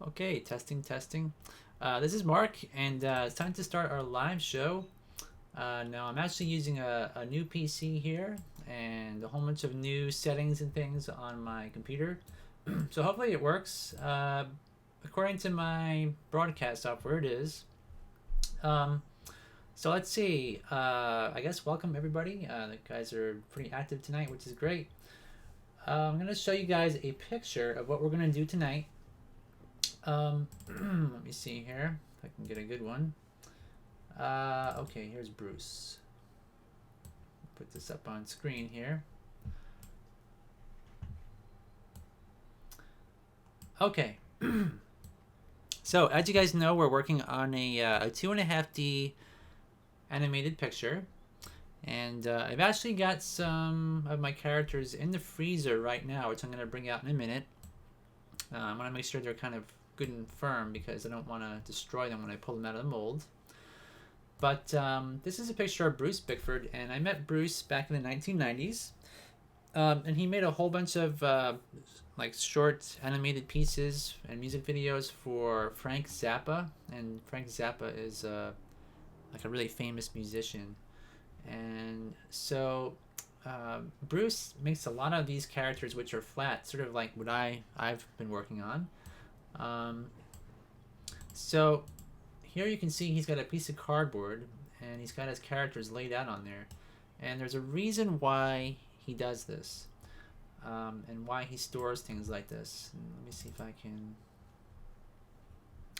Okay, testing, testing. This is Mark, and it's time to start our live show. Now, I'm actually using a new PC here and a whole bunch of new settings and things on my computer. So hopefully it works. According to my broadcast software, it is. Um, so let's see. I guess welcome everybody. The guys are pretty active tonight, which is great. I'm going to show you guys a picture of what we're going to do tonight. Let me see here if I can get a good one. Okay, here's Bruce. Put this up on screen here. Okay. So, as you guys know, we're working on a 2.5D animated picture. And I've actually got some of my characters in the freezer right now, which I'm going to bring out in a minute. I want to make sure they're kind of good and firm because I don't want to destroy them when I pull them out of the mold. But this is a picture of Bruce Bickford, and I met Bruce back in the 1990s. And he made a whole bunch of like short animated pieces and music videos for Frank Zappa. And Frank Zappa is like a really famous musician. And so Bruce makes a lot of these characters which are flat, sort of like what I've been working on. So here you can see he's got a piece of cardboard and he's got his characters laid out on there. And there's a reason why he does this and why he stores things like this. And let me see if I can...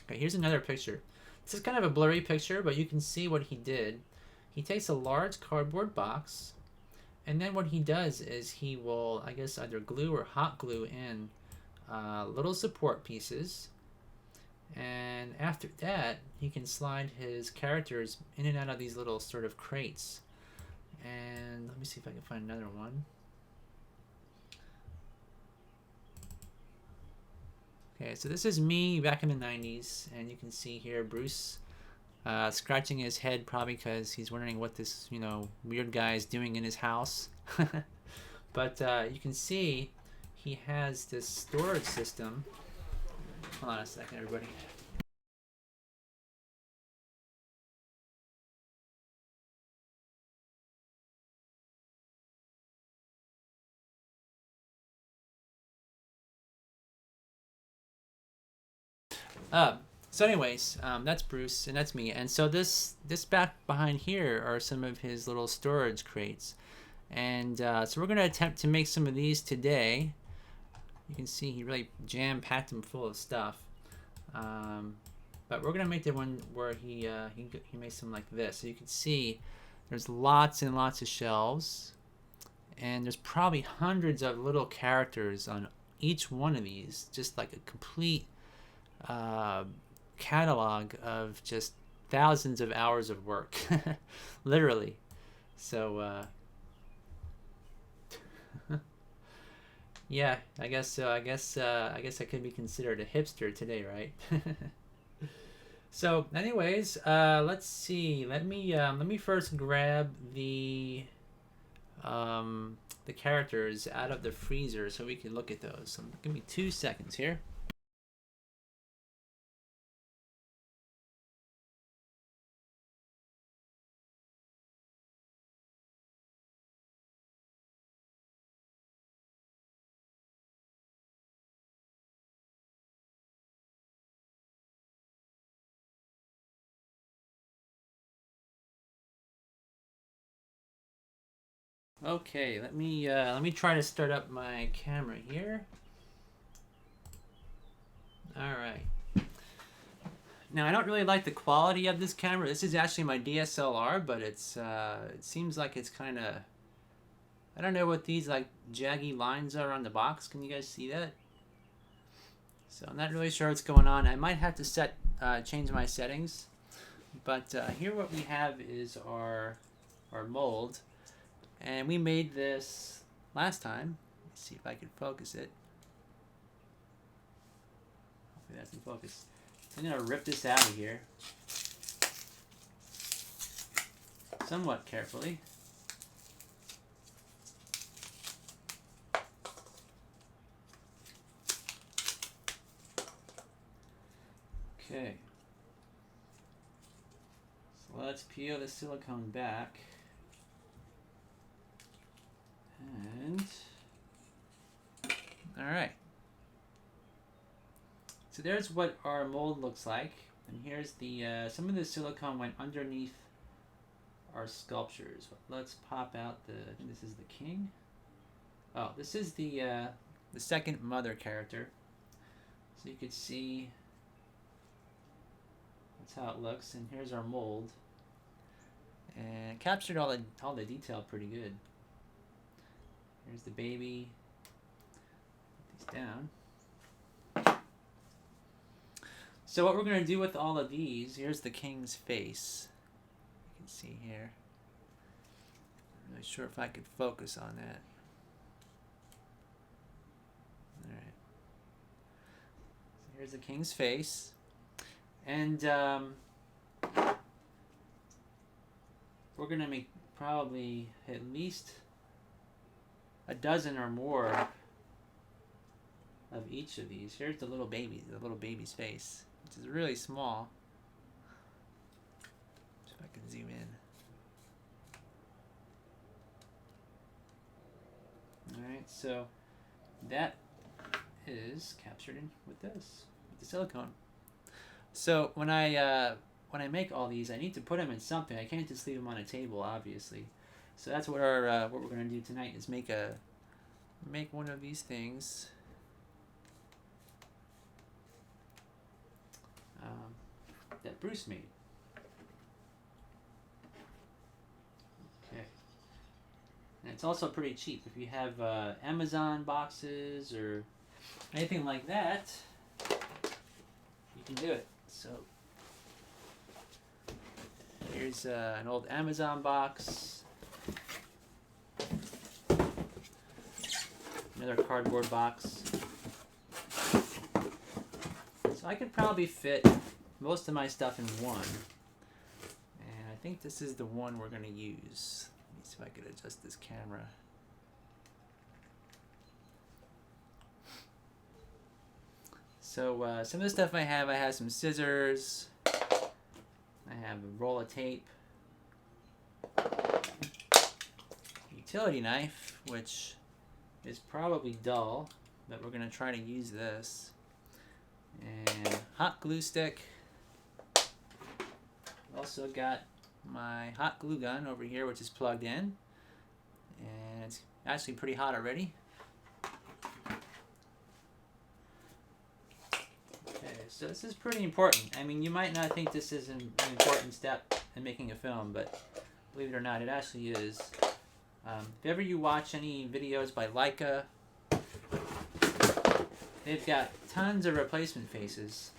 Okay, here's another picture. This is kind of a blurry picture, but you can see what he did. He takes a large cardboard box, and then what he does is he will, I guess, either glue or hot glue in little support pieces. And after that, he can slide his characters in and out of these little sort of crates. And let me see if I can find another one. Okay, so this is me back in the 90s, and you can see here Bruce scratching his head probably because he's wondering what this, weird guy is doing in his house. But you can see he has this storage system. Hold on a second, everybody. So anyways, that's Bruce and that's me. And so this back behind here are some of his little storage crates. And so we're going to attempt to make some of these today. You can see he really jam-packed them full of stuff. But we're going to make the one where he makes them like this. So you can see there's lots and lots of shelves. And there's probably hundreds of little characters on each one of these. Just like a complete catalog of just thousands of hours of work. Literally. So yeah, I guess so. I guess I could be considered a hipster today, right? So, anyways, let's see. Let me first grab the characters out of the freezer so we can look at those. So give me 2 seconds here. Okay, let me try to start up my camera here. All right. Now I don't really like the quality of this camera. This is actually my DSLR, but it seems like it's kind of, I don't know what these like jaggy lines are on the box. Can you guys see that? So I'm not really sure what's going on. I might have to change my settings. But here what we have is our mold. And we made this last time. Let's see if I can focus it. Hopefully that's in focus. I'm going to rip this out of here. Somewhat carefully. Okay. So let's peel the silicone back. And all right. So there's what our mold looks like. And here's the some of the silicone went underneath our sculptures. Let's pop out the, I think this is the king. Oh, this is the second mother character. So you could see that's how it looks. And here's our mold. And it captured all the detail pretty good. Here's the baby. Put these down. So what we're going to do with all of these, here's the king's face. You can see here. I'm not really sure if I could focus on that. Alright. So here's the king's face. And we're going to make probably at least a dozen or more of each of these. Here's the little baby's face, which is really small. So if I can zoom in. Alright, so that is captured in with this, with the silicone. So when I make all these, I need to put them in something. I can't just leave them on a table, obviously. So that's what our what we're going to do tonight is make one of these things. That Bruce made. Okay. And it's also pretty cheap. If you have Amazon boxes or anything like that, you can do it. So here's an old Amazon box. Another cardboard box. So I could probably fit most of my stuff in one. And I think this is the one we're going to use. Let me see if I could adjust this camera. So some of the stuff I have some scissors. I have a roll of tape. Utility knife, which is probably dull, but we're going to try to use this. And hot glue stick. Also got my hot glue gun over here, which is plugged in. And it's actually pretty hot already. Okay, so this is pretty important. I mean, you might not think this is an important step in making a film, but believe it or not, it actually is. If ever you watch any videos by Leica, they've got tons of replacement faces.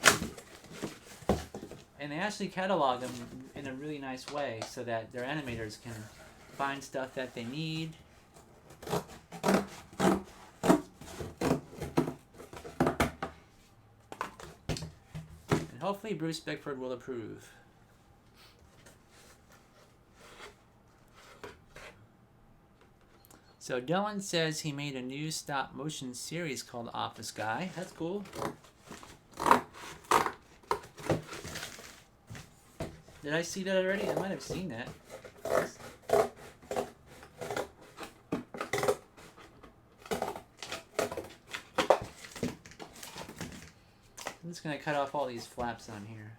And they actually catalog them in a really nice way so that their animators can find stuff that they need. And hopefully Bruce Bickford will approve. So Dylan says he made a new stop motion series called Office Guy. That's cool. Did I see that already? I might have seen that. I'm just going to cut off all these flaps on here.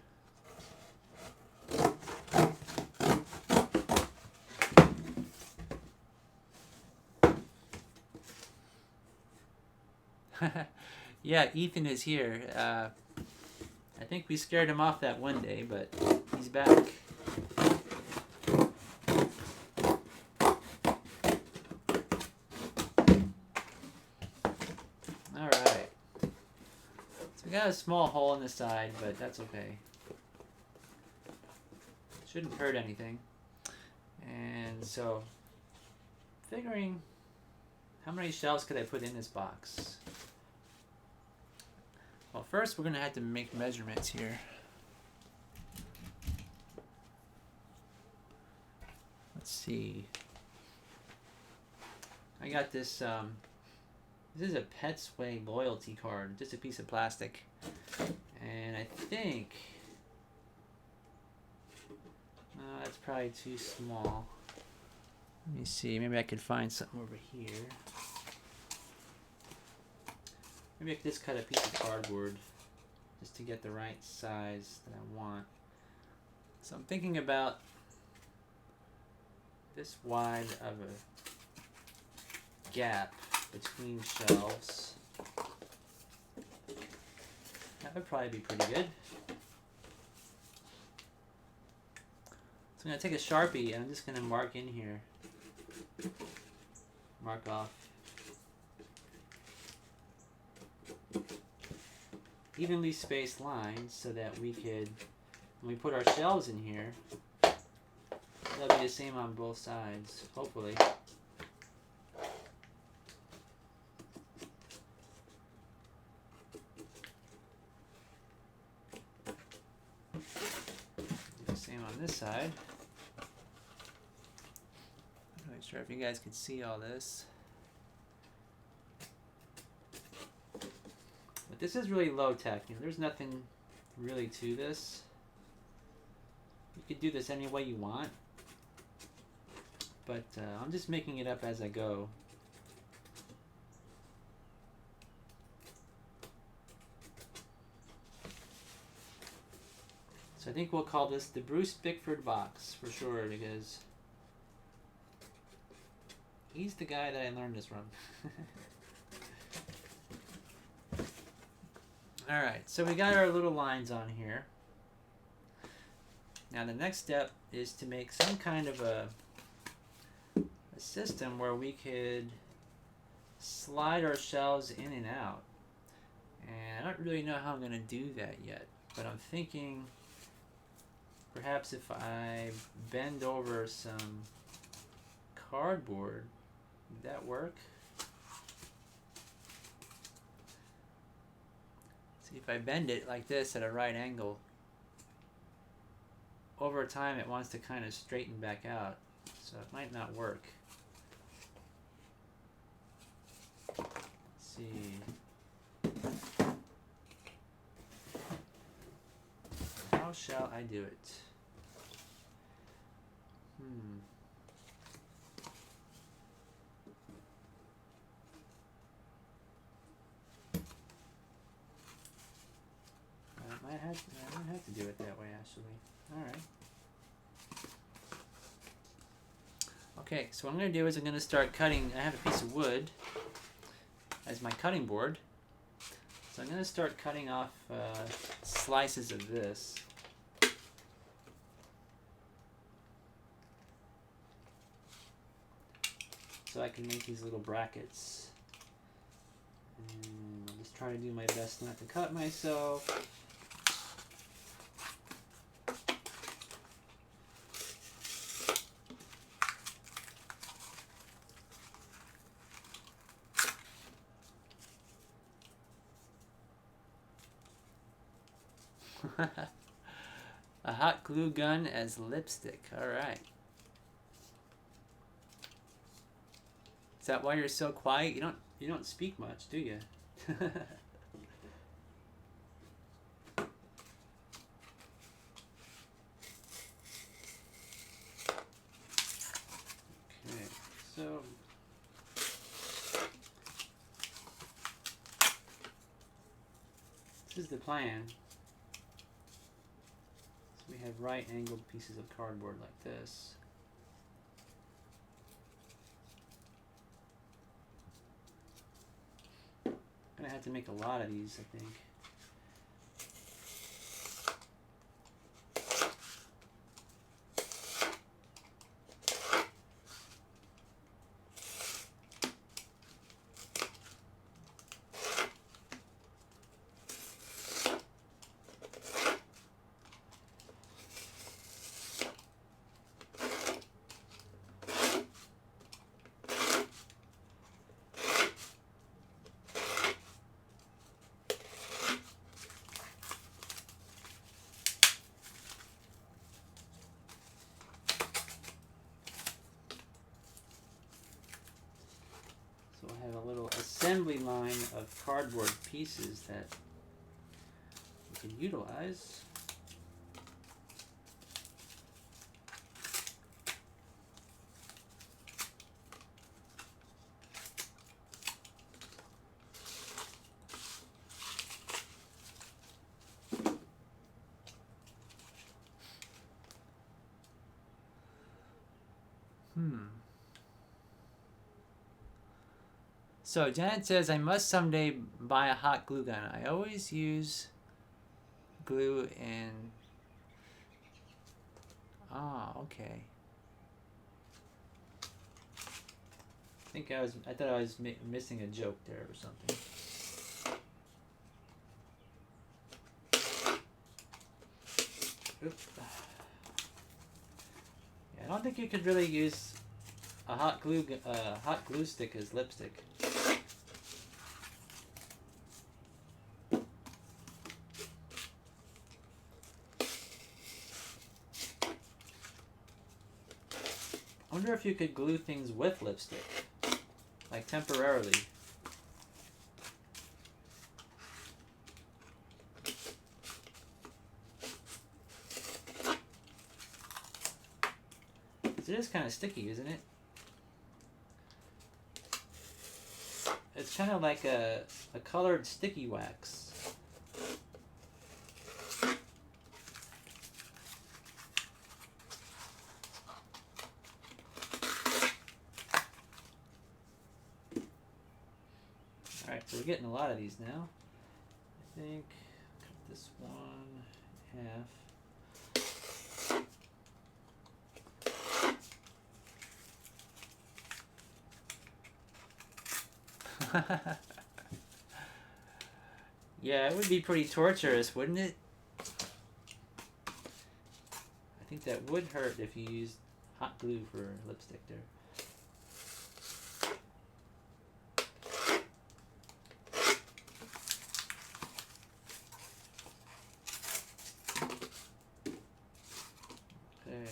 Yeah, Ethan is here. I think we scared him off that one day, but he's back. Alright. So we got a small hole in the side, but that's okay. Shouldn't hurt anything. And so, figuring how many shelves could I put in this box? Well, first we're going to have to make measurements here. Let's see. I got this, this is a Pets Way loyalty card, just a piece of plastic. And I think... No, that's probably too small. Let me see. Maybe I could find something over here. Maybe I could just cut a piece of cardboard just to get the right size that I want. So I'm thinking about this wide of a gap between shelves. That would probably be pretty good. So I'm going to take a Sharpie and I'm just going to mark in here. Mark off evenly spaced lines so that we could, when we put our shelves in here, they'll be the same on both sides, hopefully. The same on this side. I'm not sure if you guys can see all this. But this is really low tech. You know, there's nothing really to this. You could do this any way you want. But I'm just making it up as I go. So I think we'll call this the Bruce Bickford box for sure, because he's the guy that I learned this from. Alright, so we got our little lines on here. Now the next step is to make some kind of a system where we could slide our shelves in and out. And I don't really know how I'm going to do that yet, but I'm thinking perhaps if I bend over some cardboard, would that work? See, if I bend it like this at a right angle, over time it wants to kind of straighten back out, so it might not work. Let's see. How shall I do it? I might have to do it that way, actually. Alright. Okay, so what I'm going to do is I'm going to start cutting. I have a piece of wood as my cutting board. So I'm going to start cutting off slices of this. So I can make these little brackets. And I'll just try to do my best not to cut myself. A hot glue gun as lipstick. Alright. Is that why you're so quiet? You don't speak much, do you? Okay. So this is the plan. We have right angled pieces of cardboard like this. I'm gonna have to make a lot of these, I think. So I have a little assembly line of cardboard pieces that can utilize. So Janet says, I must someday buy a hot glue gun. I always use glue in... Ah, okay. I thought I was missing a joke there or something. Oops. Yeah, I don't think you could really use a hot glue stick as lipstick. I wonder if you could glue things with lipstick, like temporarily. It is kind of sticky, isn't it? It's kind of like a colored sticky wax. Alright, so we're getting a lot of these now. I think cut this one half. Yeah, it would be pretty torturous, wouldn't it? I think that would hurt if you used hot glue for lipstick there. Okay.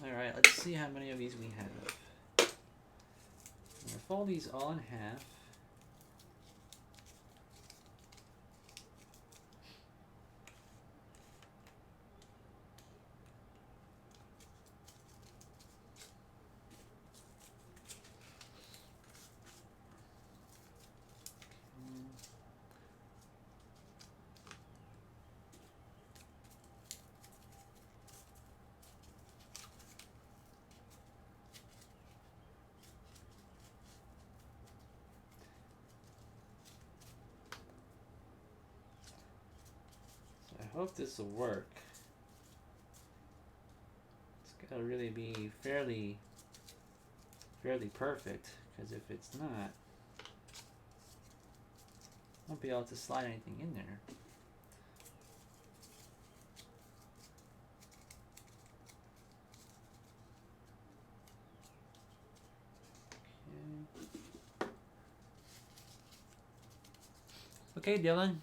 Alright, let's see how many of these we have. I'm going to fold these all in half. I hope this will work. It's gotta really be fairly perfect, because if it's not, I won't be able to slide anything in there. Okay, Dylan.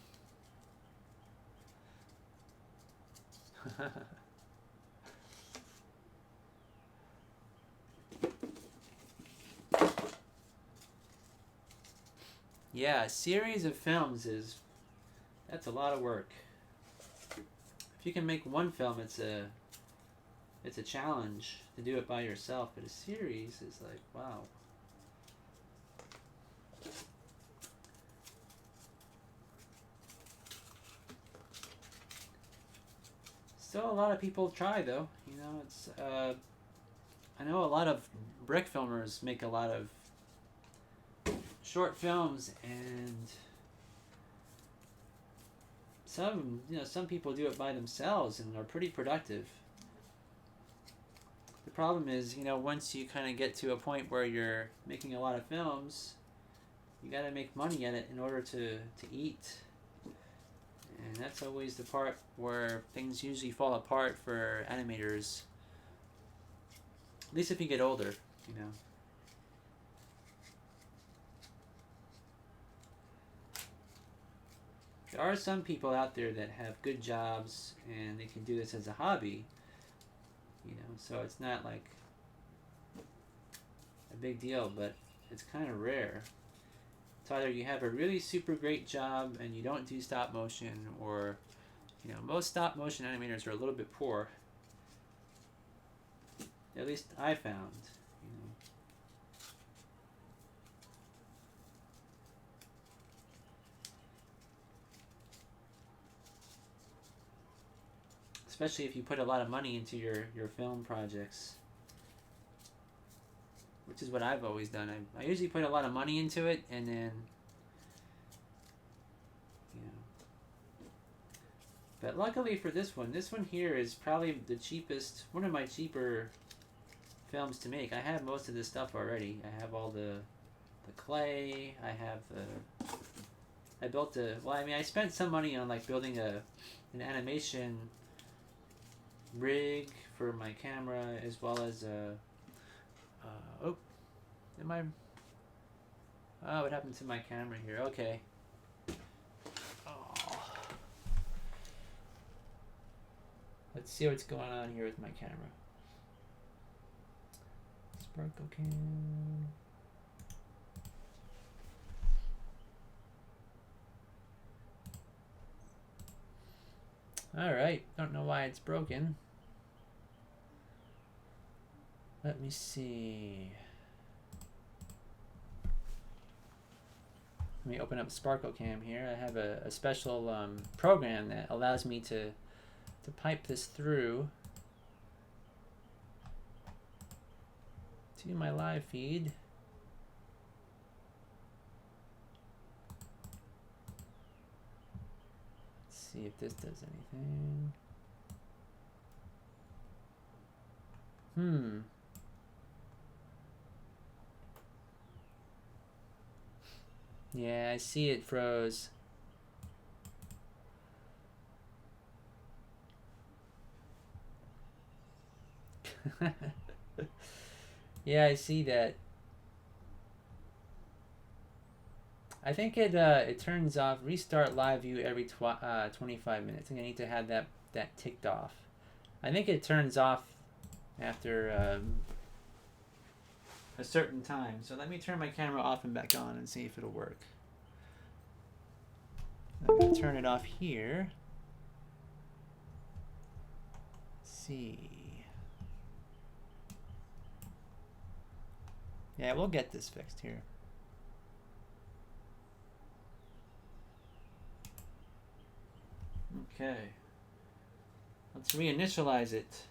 Yeah, a series of films that's a lot of work. If you can make one film, it's a challenge to do it by yourself, but a series is like, wow. Still a lot of people try though. You know, it's I know a lot of brick filmers make a lot of short films, and some people do it by themselves and are pretty productive. The problem is, once you kind of get to a point where you're making a lot of films, you got to make money at it in order to eat. And that's always the part where things usually fall apart for animators. At least if you get older, There are some people out there that have good jobs and they can do this as a hobby, you know, so it's not like a big deal, but it's kind of rare. It's either you have a really super great job and you don't do stop motion, or, you know, most stop motion animators are a little bit poor. At least I found, you know. Especially if you put a lot of money into your film projects, which is what I've always done. I usually put a lot of money into it, and then, you know. But luckily for this one here is probably the cheapest, one of my cheaper films to make. I have most of this stuff already. I have all the clay. I have I built a, well, I mean, I spent some money on like building an animation rig for my camera, as well as oh, am I, oh, what happened to my camera here? Okay. Oh. Let's see what's going on here with my camera. Sparkle cam. Alright, don't know why it's broken. Let me see. Let me open up Sparkle Cam here. I have a special program that allows me to pipe this through to my live feed. Let's see if this does anything. Yeah, I see it froze. Yeah, I see that. I think it turns off restart live view every 25 minutes. I think I need to have that ticked off. I think it turns off after a certain time. So let me turn my camera off and back on and see if it'll work. I'm going to turn it off here. Let's see. Yeah, we'll get this fixed here. Okay. Let's reinitialize it.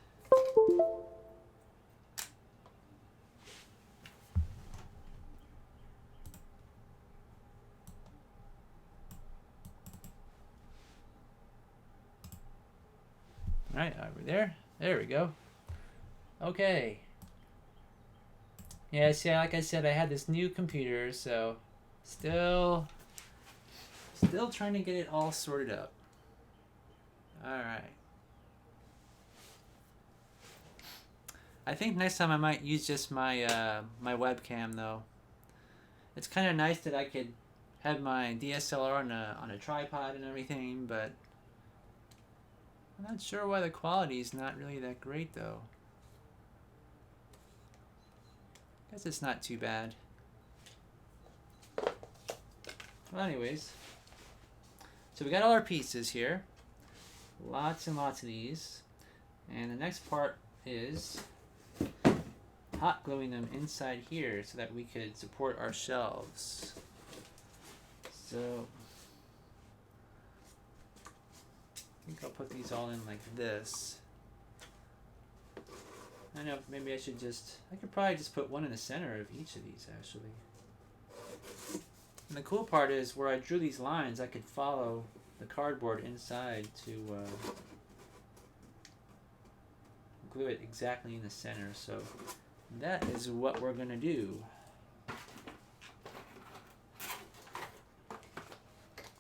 Alright, over there. There we go. Okay. Yeah, see, like I said, I had this new computer, so still trying to get it all sorted out. Alright. I think next time I might use just my my webcam, though. It's kind of nice that I could have my DSLR on a tripod and everything, but I'm not sure why the quality is not really that great, though. Guess it's not too bad. Well, anyways, so we got all our pieces here. Lots and lots of these. And the next part is hot gluing them inside here so that we could support our shelves. So I think I'll put these all in like this. I know, maybe I should I could probably just put one in the center of each of these, actually. And the cool part is, where I drew these lines, I could follow the cardboard inside to glue it exactly in the center. So that is what we're going to do.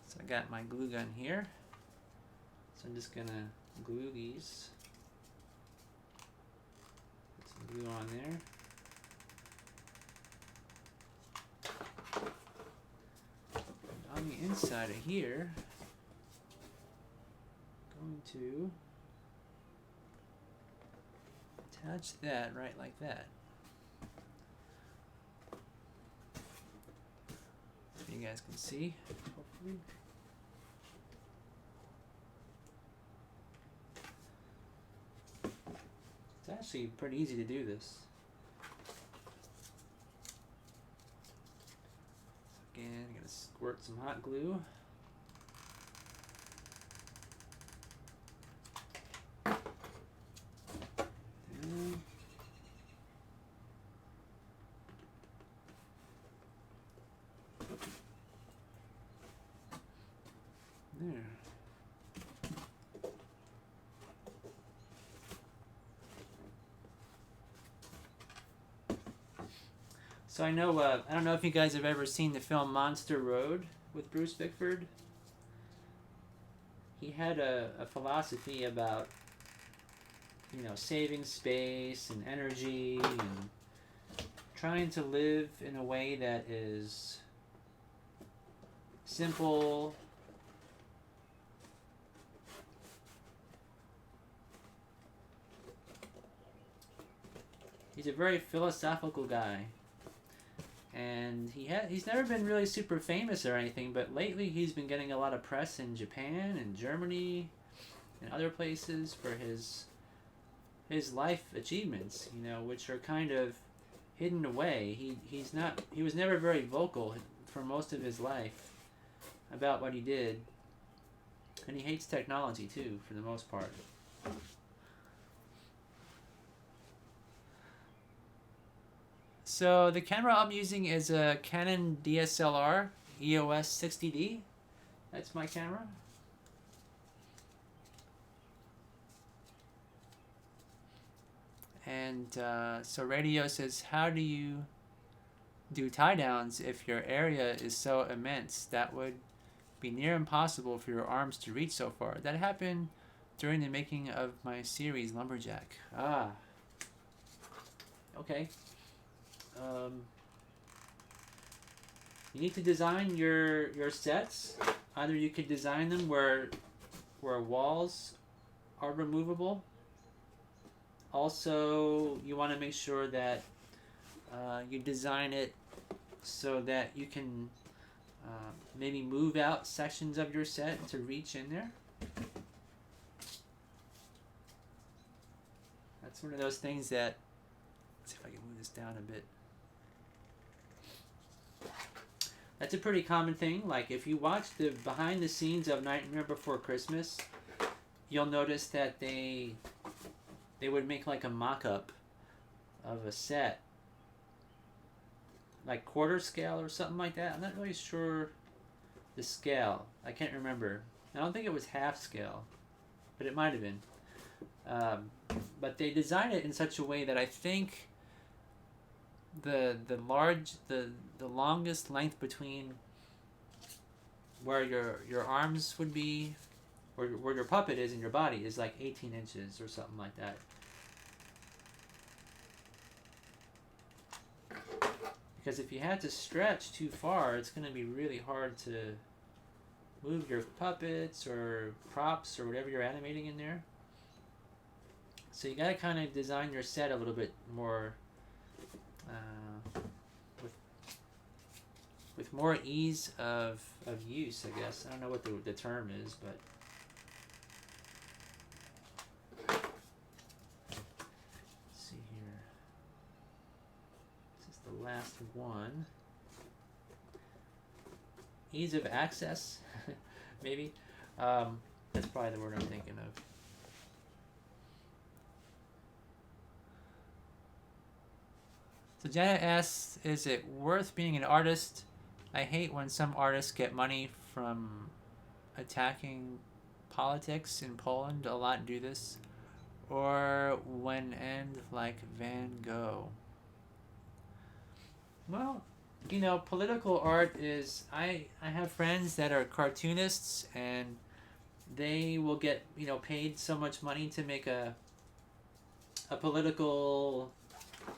So I got my glue gun here. So I'm just going to glue these. Glue on there. And on the inside of here, going to attach that right like that. So you guys can see, hopefully. It's actually pretty easy to do this. Again, I'm going to squirt some hot glue. There. So I know, I don't know if you guys have ever seen the film Monster Road with Bruce Bickford. He had a philosophy about, you know, saving space and energy and trying to live in a way that is simple, he's a very philosophical guy. And he's never been really super famous or anything, but lately he's been getting a lot of press in Japan and Germany and other places for his life achievements, you know, which are kind of hidden away. He was never very vocal for most of his life about what he did. And he hates technology too, for the most part. So the camera I'm using is a Canon DSLR EOS 60D. That's my camera. And so Radio says, how do you do tie downs if your area is so immense? That would be near impossible for your arms to reach so far. That happened during the making of my series Lumberjack. Ah. Okay. You need to design your sets. Either you could design them where walls are removable. Also, you want to make sure that you design it so that you can maybe move out sections of your set to reach in there. That's one of those things that, let's see if I can move this down a bit. That's a pretty common thing. Like if you watch the behind the scenes of Nightmare Before Christmas, you'll notice that they would make like a mock-up of a set, like quarter scale or something like that. I'm not really sure the scale. I can't remember. I don't think it was half scale, but it might have been. But they designed it in such a way that I think the longest length between where your arms would be, or where your puppet is in your body, is like 18 inches or something like that. Because if you had to stretch too far, it's going to be really hard to move your puppets or props or whatever you're animating in there. So you got to kind of design your set a little bit more with more ease of use, I guess. I don't know what the term is, but let's see here. This is the last one. Ease of access, maybe. That's probably the word I'm thinking of. So Janet asks, is it worth being an artist? I hate when some artists get money from attacking politics in Poland. A lot do this. Or when end like Van Gogh. Well, you know, political art is... I have friends that are cartoonists, and they will get, you know, paid so much money to make a political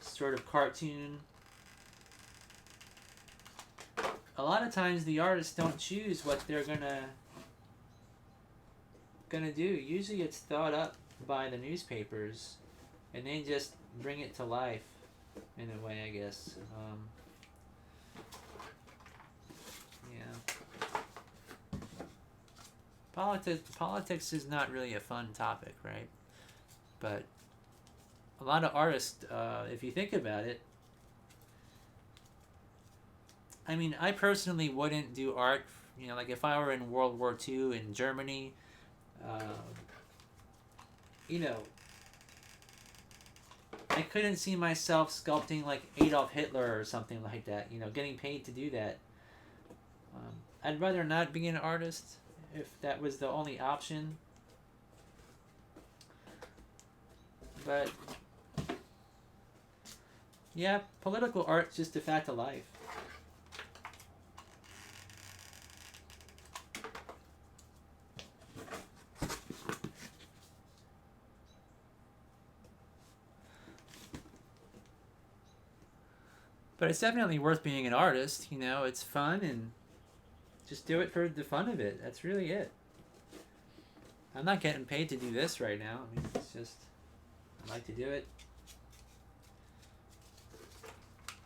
sort of cartoon. A lot of times the artists don't choose what they're gonna gonna do. Usually it's thought up by the newspapers, and they just bring it to life in a way, I guess. Yeah. Politics is not really a fun topic, right? But a lot of artists, if you think about it, I mean, I personally wouldn't do art. You know, like if I were in World War II in Germany, you know, I couldn't see myself sculpting like Adolf Hitler or something like that. You know, getting paid to do that. I'd rather not be an artist if that was the only option. But yeah, political art's just a fact of life. But it's definitely worth being an artist. You know, it's fun, and just do it for the fun of it. That's really it. I'm not getting paid to do this right now. I mean, it's just, I like to do it.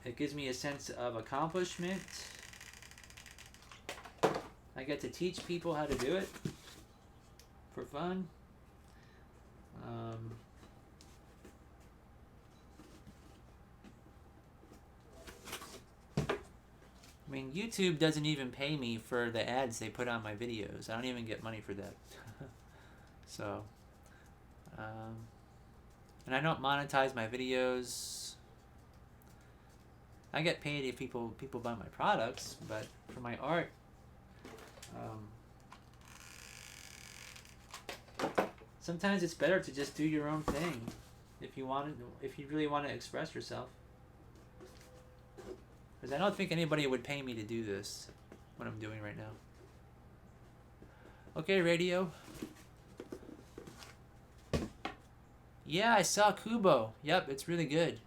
It gives me a sense of accomplishment. I get to teach people how to do it for fun. I mean, YouTube doesn't even pay me for the ads they put on my videos. I don't even get money for that. So, and I don't monetize my videos. I get paid if people buy my products, but for my art, sometimes it's better to just do your own thing if you really want to express yourself. Because I don't think anybody would pay me to do this, what I'm doing right now. Okay, radio. Yeah, I saw Kubo. Yep, it's really good.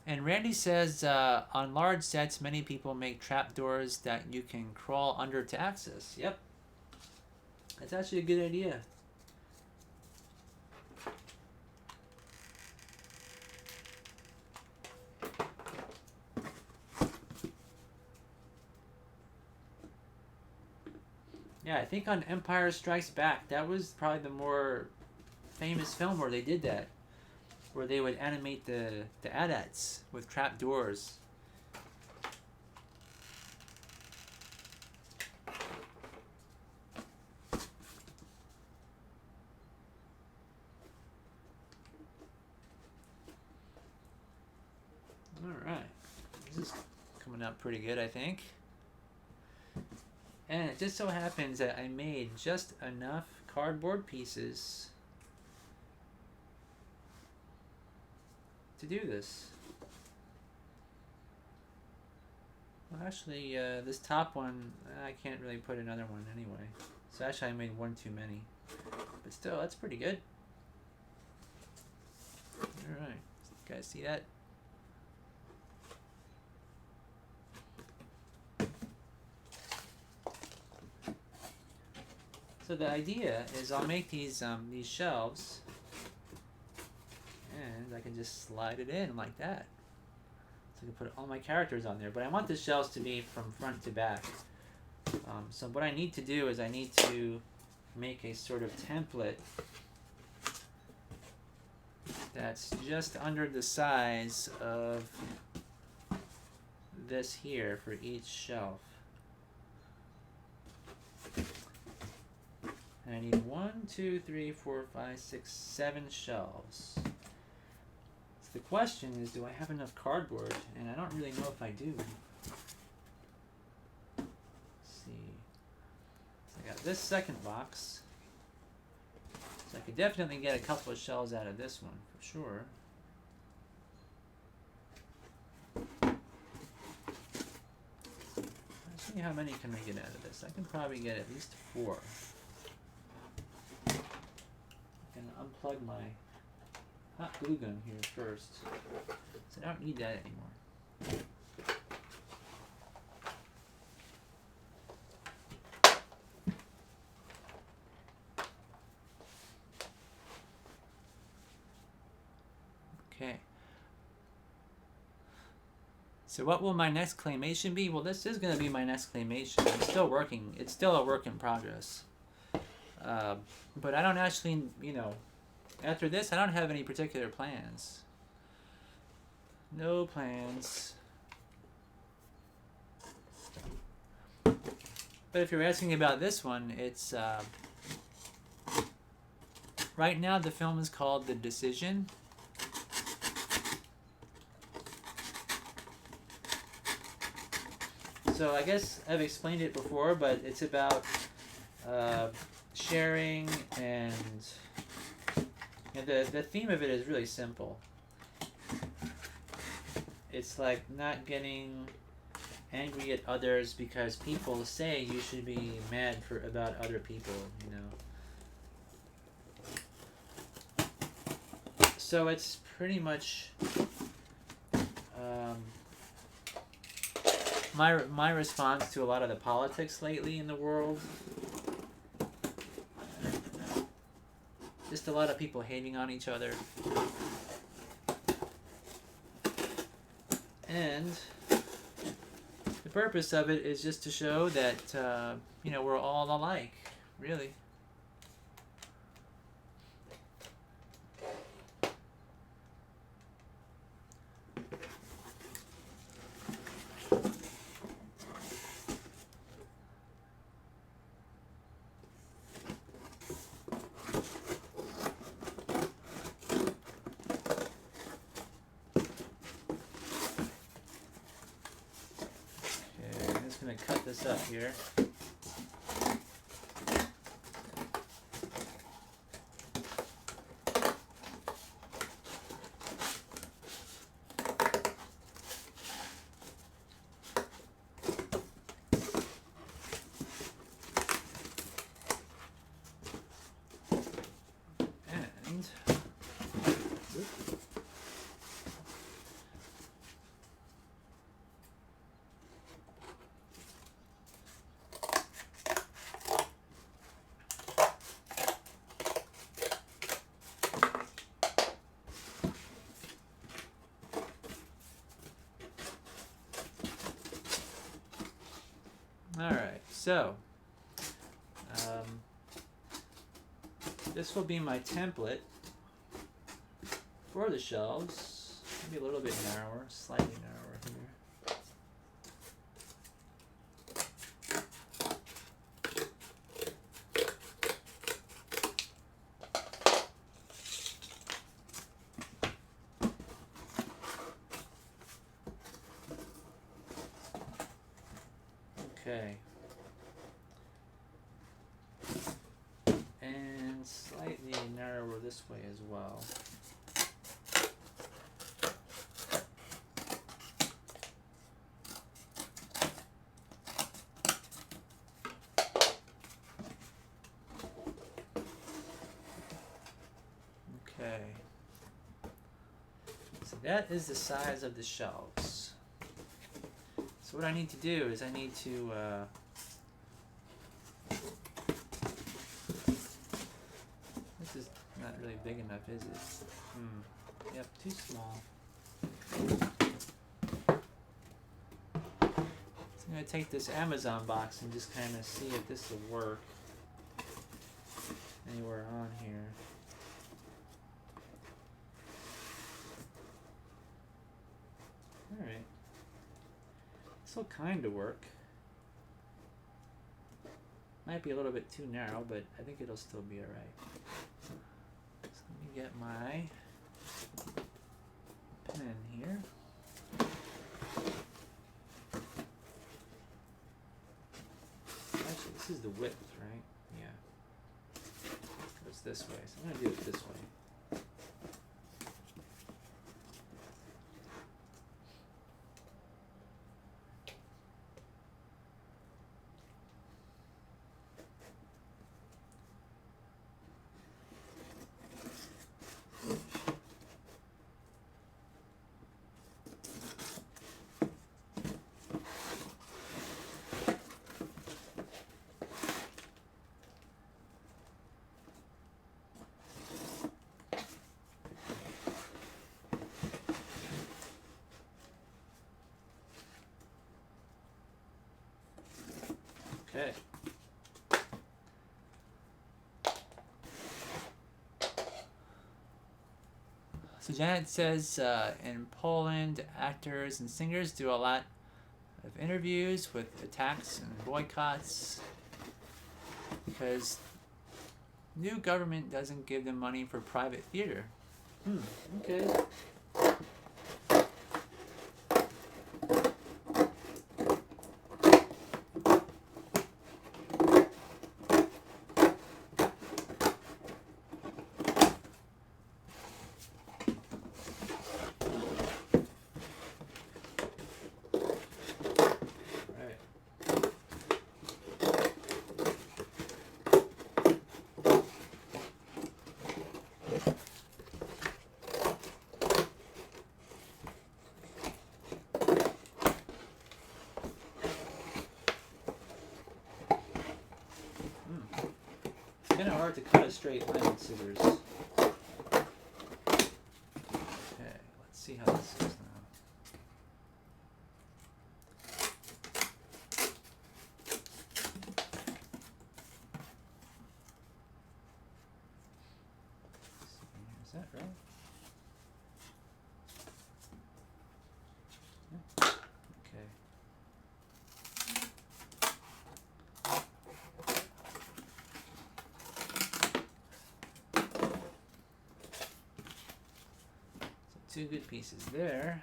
And Randy says, on large sets, many people make trapdoors that you can crawl under to access. Yep. That's actually a good idea. Yeah, I think on Empire Strikes Back, that was probably the more famous film where they did that. Where they would animate the AT-ATs with trap doors. Alright. This is coming out pretty good, I think. And it just so happens that I made just enough cardboard pieces to do this. Well, actually, this top one, I can't really put another one anyway. So actually I made one too many. But still, that's pretty good. Alright, you guys see that? So the idea is I'll make these shelves, and I can just slide it in like that. So I can put all my characters on there. But I want the shelves to be from front to back. So what I need to do is I need to make a sort of template that's just under the size of this here for each shelf. And I need 1, 2, 3, 4, 5, 6, 7 shelves. So the question is, do I have enough cardboard? And I don't really know if I do. Let's see. So I got this second box. So I could definitely get a couple of shelves out of this one, for sure. Let's see how many can I get out of this. I can probably get at least 4. Unplug my hot glue gun here first, so I don't need that anymore. Okay. So what will my next claymation be? Well, this is going to be my next claymation. I'm still working. It's still a work in progress. But I don't actually, after this, I don't have any particular plans. No plans. But if you're asking about this one, it's... right now the film is called The Decision. So I guess I've explained it before, but it's about sharing, and the theme of it is really simple. It's like not getting angry at others because people say you should be mad about other people, So it's pretty much my response to a lot of the politics lately in the world. Just a lot of people hating on each other. And the purpose of it is just to show that, we're all alike, really. I'm going to cut this up here. And alright, so this will be my template for the shelves. Maybe a little bit narrower, slightly narrower here. Okay. And slightly narrower this way as well. Okay. So that is the size of the shelves. So what I need to do is I need to this is not really big enough, is it? Yep, too small. So I'm going to take this Amazon box and just kind of see if this will work anywhere on here. Alright. This will kind of work. Might be a little bit too narrow, but I think it'll still be alright. So let me get my pen here. Actually, this is the width, right? Yeah. It goes this way, so I'm going to do it this way. Okay. So Janet says in Poland, actors and singers do a lot of interviews with attacks and boycotts because new government doesn't give them money for private theater. Okay. It's kind of hard to cut a straight line with scissors. Okay, let's see how this goes now. Is that right? Yeah. Okay. Two good pieces there.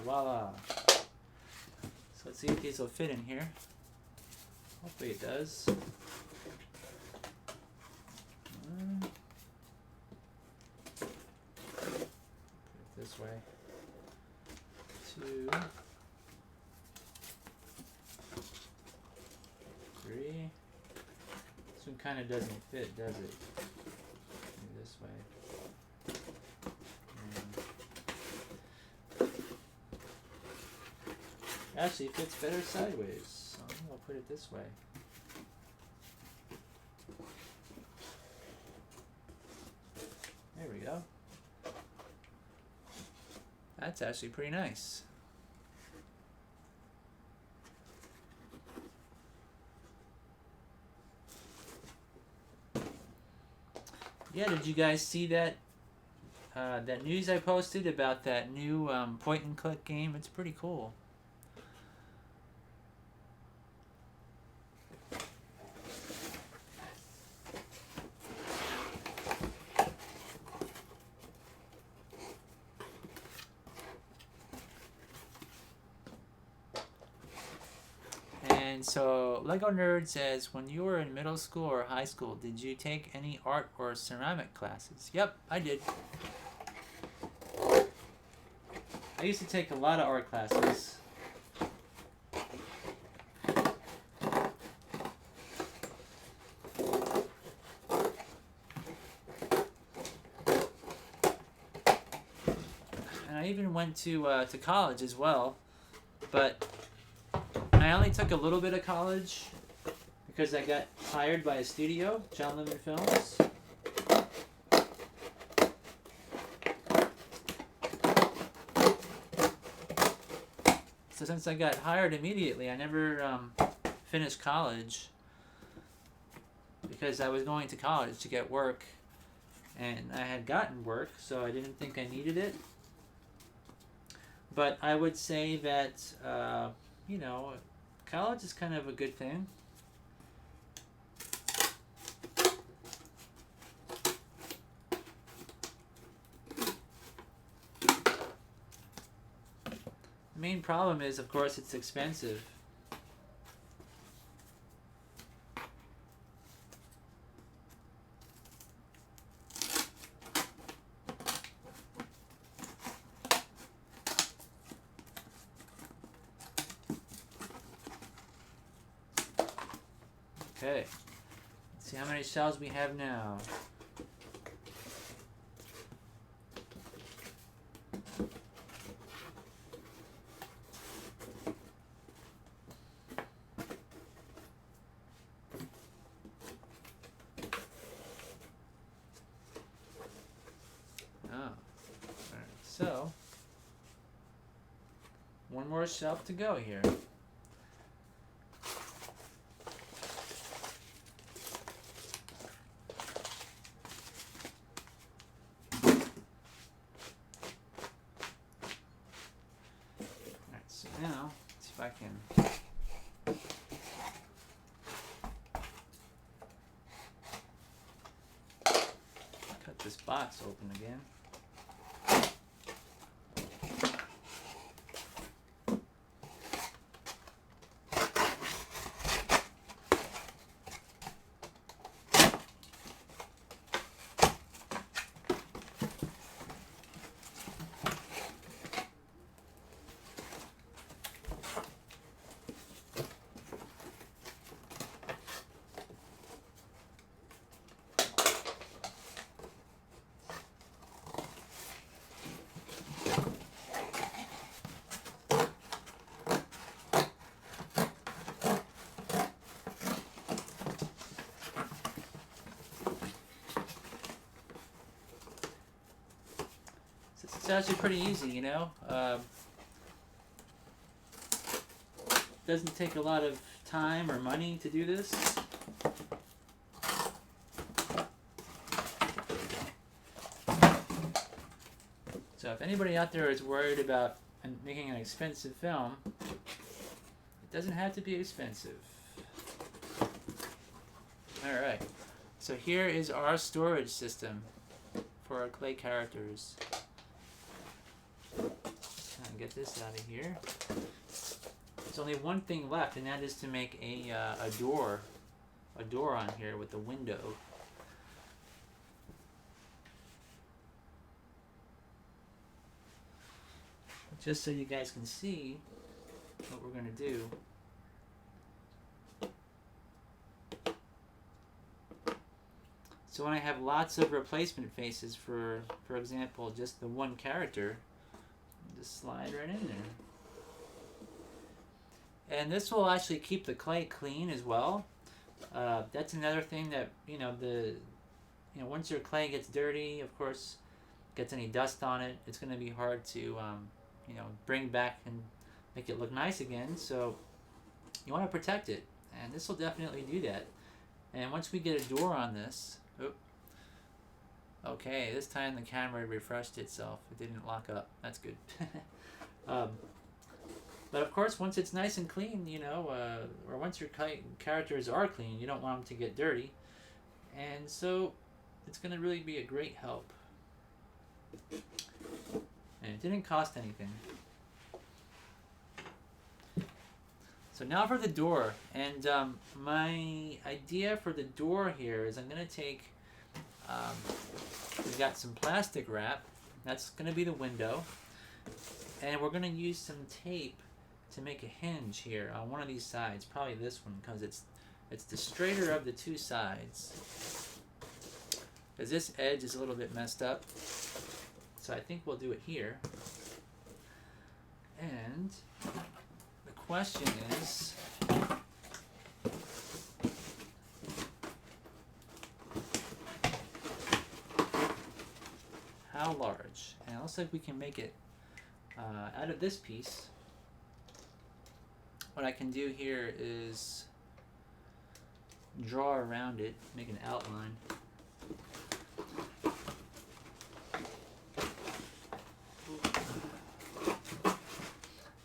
Voila. So let's see if these will fit in here. Hopefully it does. Put it this way. 2, 3. This one kind of doesn't fit, does it? Maybe this way. Actually, it fits better sideways, so I think I'll put it this way. There we go. That's actually pretty nice. Yeah, did you guys see that that news I posted about that new point and click game? It's pretty cool. And so Lego Nerd says, when you were in middle school or high school, did you take any art or ceramic classes? Yep, I did. I used to take a lot of art classes. And I even went to college as well, but I only took a little bit of college because I got hired by a studio, John Lemon Films. So since I got hired immediately, I never finished college because I was going to college to get work, and I had gotten work, so I didn't think I needed it. But I would say that, you know, college is kind of a good thing. The main problem is, of course, it's expensive. Okay, let's see how many shells we have now. more shelf to go here. Alright, so now, let's see if I can cut this box open again. It's actually pretty easy, you know. Doesn't take a lot of time or money to do this. So if anybody out there is worried about making an expensive film, it doesn't have to be expensive. Alright, so here is our storage system for our clay characters. Get this out of here. There's only one thing left, and that is to make a door on here with a window. Just so you guys can see what we're going to do. So when I have lots of replacement faces, for example, just the one character, just slide right in there. And this will actually keep the clay clean as well. That's another thing that, once your clay gets dirty, of course, gets any dust on it, it's going to be hard to, bring back and make it look nice again. So you want to protect it, and this will definitely do that. And once we get a door on this, okay, this time the camera refreshed itself. It didn't lock up. That's good. But of course, once it's nice and clean, or once your characters are clean, you don't want them to get dirty. And so it's going to really be a great help. And it didn't cost anything. So now for the door. And my idea for the door here is I'm going to take... we've got some plastic wrap. That's going to be the window. And we're going to use some tape to make a hinge here on one of these sides. Probably this one, because it's the straighter of the two sides. Because this edge is a little bit messed up. So I think we'll do it here. And the question is... how large? And it looks like we can make it out of this piece. What I can do here is draw around it, make an outline.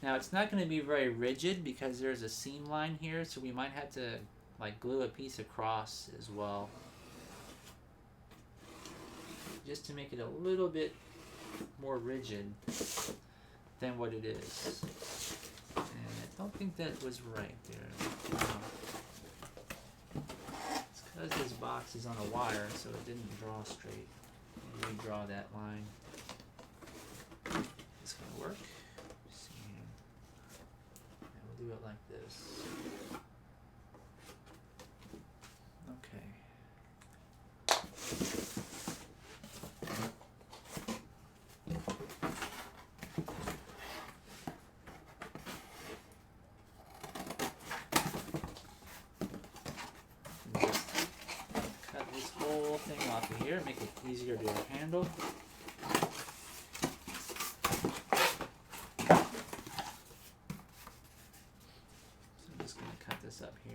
Now it's not going to be very rigid because there's a seam line here, so we might have to glue a piece across as well, just to make it a little bit more rigid than what it is. And I don't think that was right there. It's because this box is on a wire, so it didn't draw straight. Maybe redraw that line. It's going to work. Let's see here. And we'll do it like this. Okay. Thing off of here, make it easier to handle. this up here.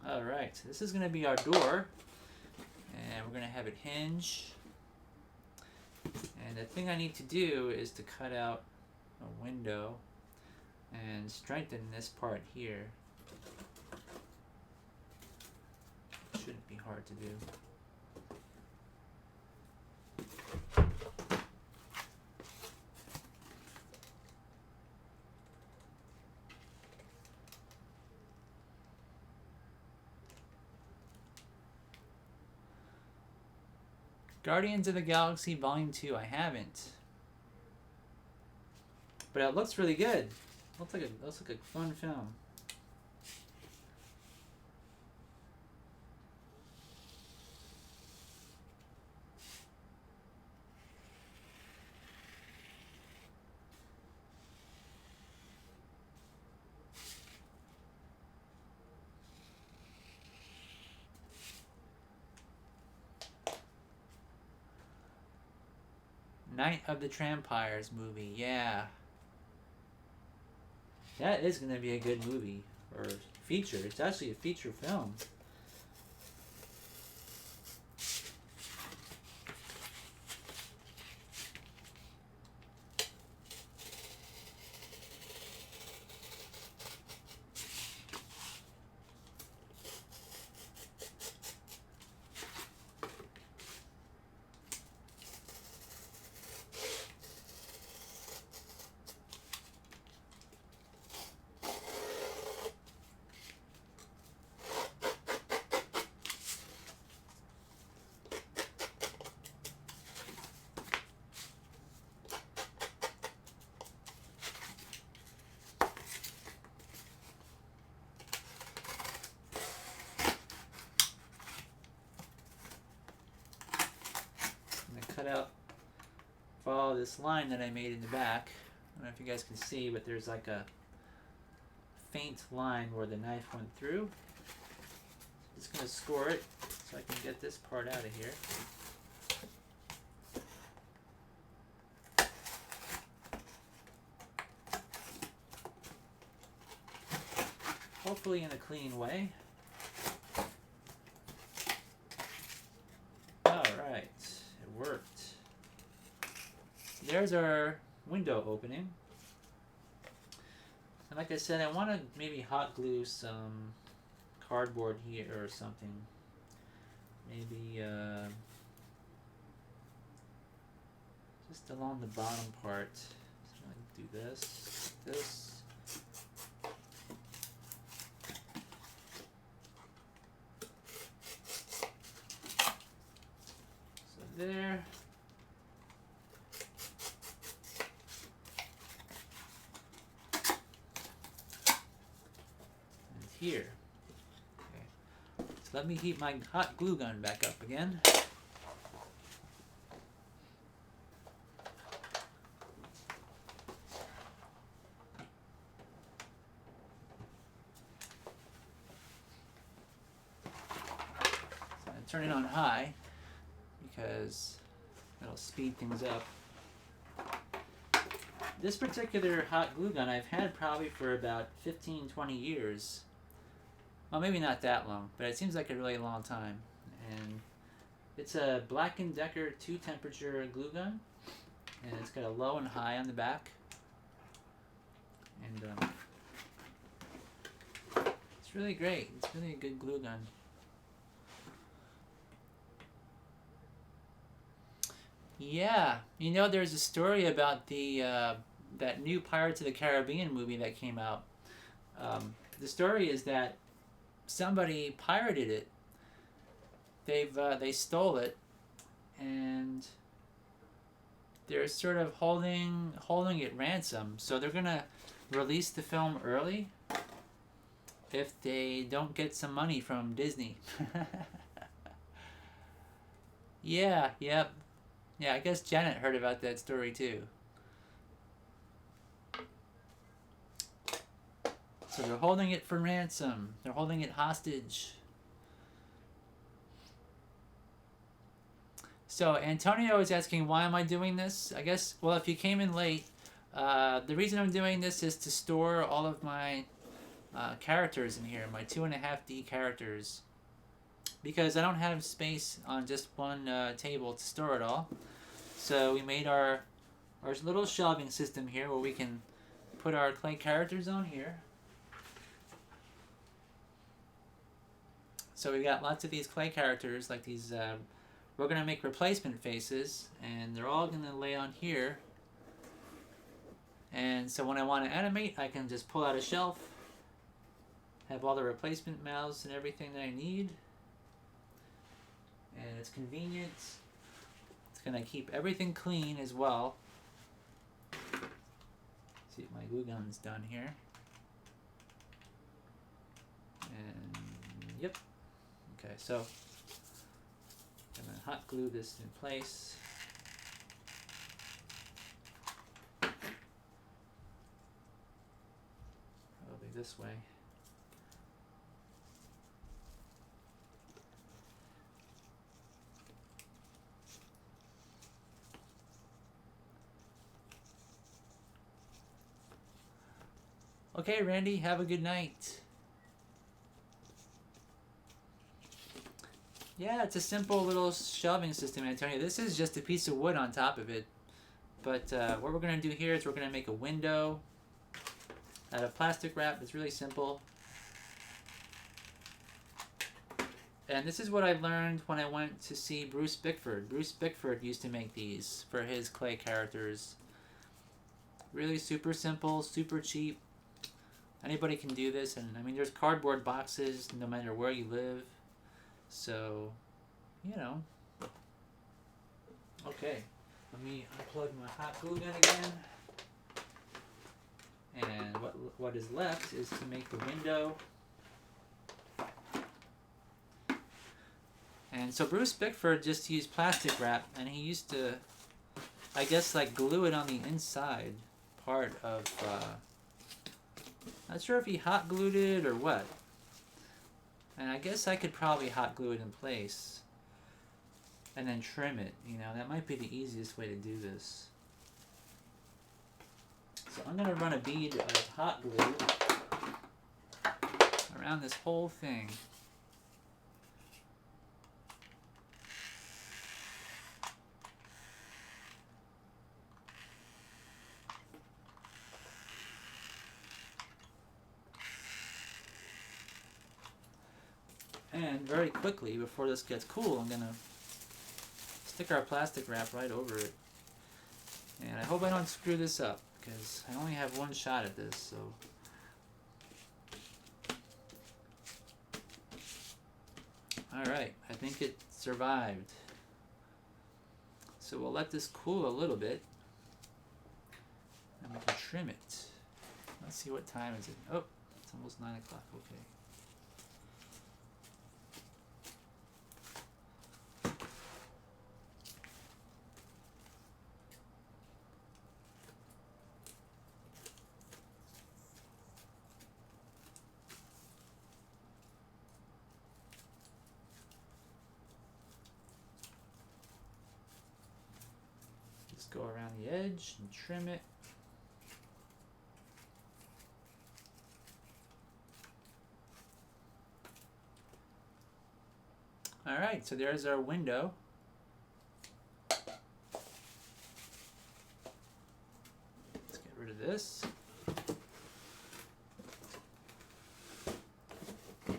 Alright, so this is going to be our door, and we're going to have it hinge. And the thing I need to do is to cut out a window and strengthen this part here. Shouldn't be hard to do. Guardians of the Galaxy Volume 2, I haven't. But it looks really good. Looks like a fun film. Night of the Trampires movie, yeah. That is going to be a good movie. Or feature. It's actually a feature film. Cut out, follow this line that I made in the back. I don't know if you guys can see, but there's like a faint line where the knife went through. Just going to score it so I can get this part out of here. Hopefully in a clean way. Alright. Worked. There's our window opening. And like I said, I want to maybe hot glue some cardboard here or something. Maybe just along the bottom part. So I can do this. There. And here. Okay. So let me heat my hot glue gun back up again. So I'm turning it on high, because it'll speed things up. This particular hot glue gun I've had probably for about 15-20 years. Well, maybe not that long, but it seems like a really long time. And it's a Black & Decker 2-temperature glue gun, and it's got a low and high on the back. And it's really great. It's really a good glue gun. Yeah, you know, there's a story about the that new Pirates of the Caribbean movie that came out. The story is that somebody pirated it. They stole it, and they're sort of holding it ransom. So they're gonna release the film early, if they don't get some money from Disney. Yeah, yep. Yeah, I guess Janet heard about that story too. So they're holding it for ransom. They're holding it hostage. So Antonio is asking, why am I doing this? I guess, well, if you came in late, the reason I'm doing this is to store all of my characters in here, my 2.5D characters, because I don't have space on just one table to store it all. So we made our little shelving system here where we can put our clay characters on here. So we've got lots of these clay characters, like these. We're going to make replacement faces, and they're all going to lay on here. And so when I want to animate, I can just pull out a shelf, have all the replacement mouths and everything that I need. And it's convenient. It's going to keep everything clean as well. Let's see if my glue gun's done here. And yep. Okay, so I'm going to hot glue this in place. Probably this way. Okay, Randy, have a good night. Yeah, it's a simple little shelving system, Antonio. This is just a piece of wood on top of it. But what we're going to do here is we're going to make a window out of plastic wrap. It's really simple. And this is what I learned when I went to see Bruce Bickford. Bruce Bickford used to make these for his clay characters. Really super simple, super cheap. Anybody can do this. And I mean, there's cardboard boxes no matter where you live. So, you know. Okay, let me unplug my hot glue gun again. And what is left is to make the window. And so Bruce Bickford just used plastic wrap, and he used to, I guess, like glue it on the inside part of, not sure if he hot glued it or what. And I guess I could probably hot glue it in place and then trim it. You know, that might be the easiest way to do this. So I'm going to run a bead of hot glue around this whole thing. And very quickly, before this gets cool, I'm going to stick our plastic wrap right over it. And I hope I don't screw this up, because I only have one shot at this, so. Alright, I think it survived. So we'll let this cool a little bit. And we can trim it. Let's see, what time is it? Oh, it's almost 9 o'clock, okay. Go around the edge and trim it. Alright, so there's our window. Let's get rid of this. So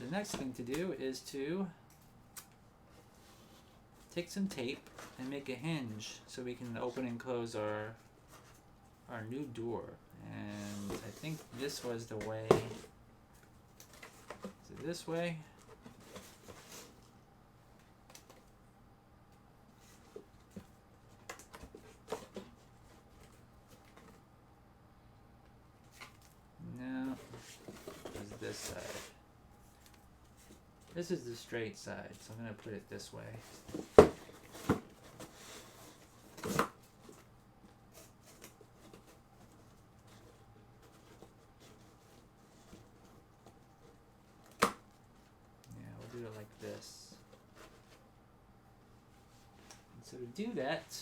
the next thing to do is to take some tape and make a hinge so we can open and close our new door. And I think this was the way. Is it this way? No. This is the straight side, so I'm going to put it this way. Yeah, we'll do it like this. And so to do that,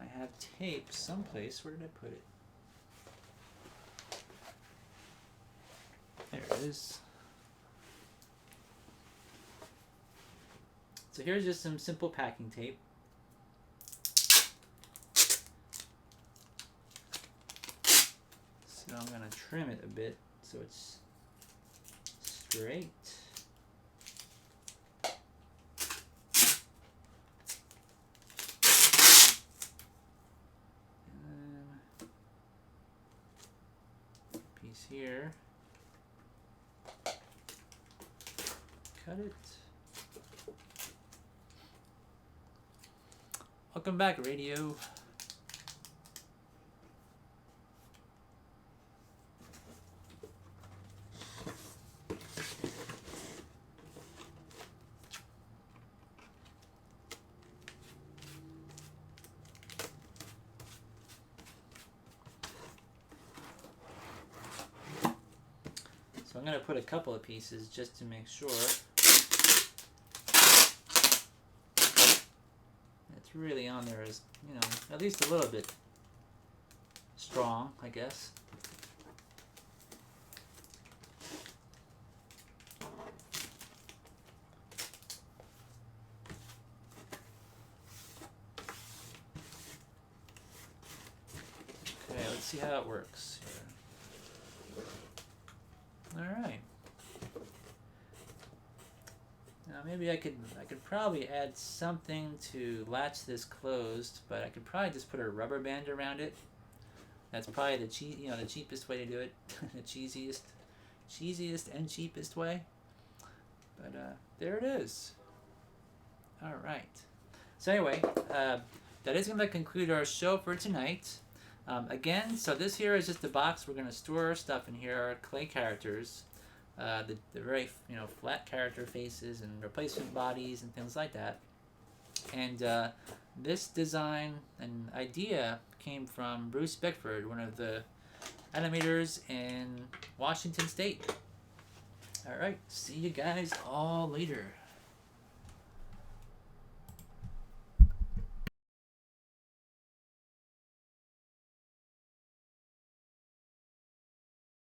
I have tape someplace. Where did I put it? There it is. So here's just some simple packing tape. So I'm going to trim it a bit so it's straight. And then piece here. Cut it. Welcome back, radio. So I'm going to put a couple of pieces just to make sure it's really on there is, you know, at least a little bit strong, I guess. Okay, let's see how it works here. All right. Now maybe I could probably add something to latch this closed, but I could probably just put a rubber band around it. That's probably the the cheapest way to do it, the cheesiest and cheapest way. But there it is. All right. So anyway, that is going to conclude our show for tonight. Again, so this here is just the box we're going to store our stuff in here, our clay characters, the very flat character faces and replacement bodies and things like that. And this design and idea came from Bruce Bickford, one of the animators in Washington State. All right, see you guys all later.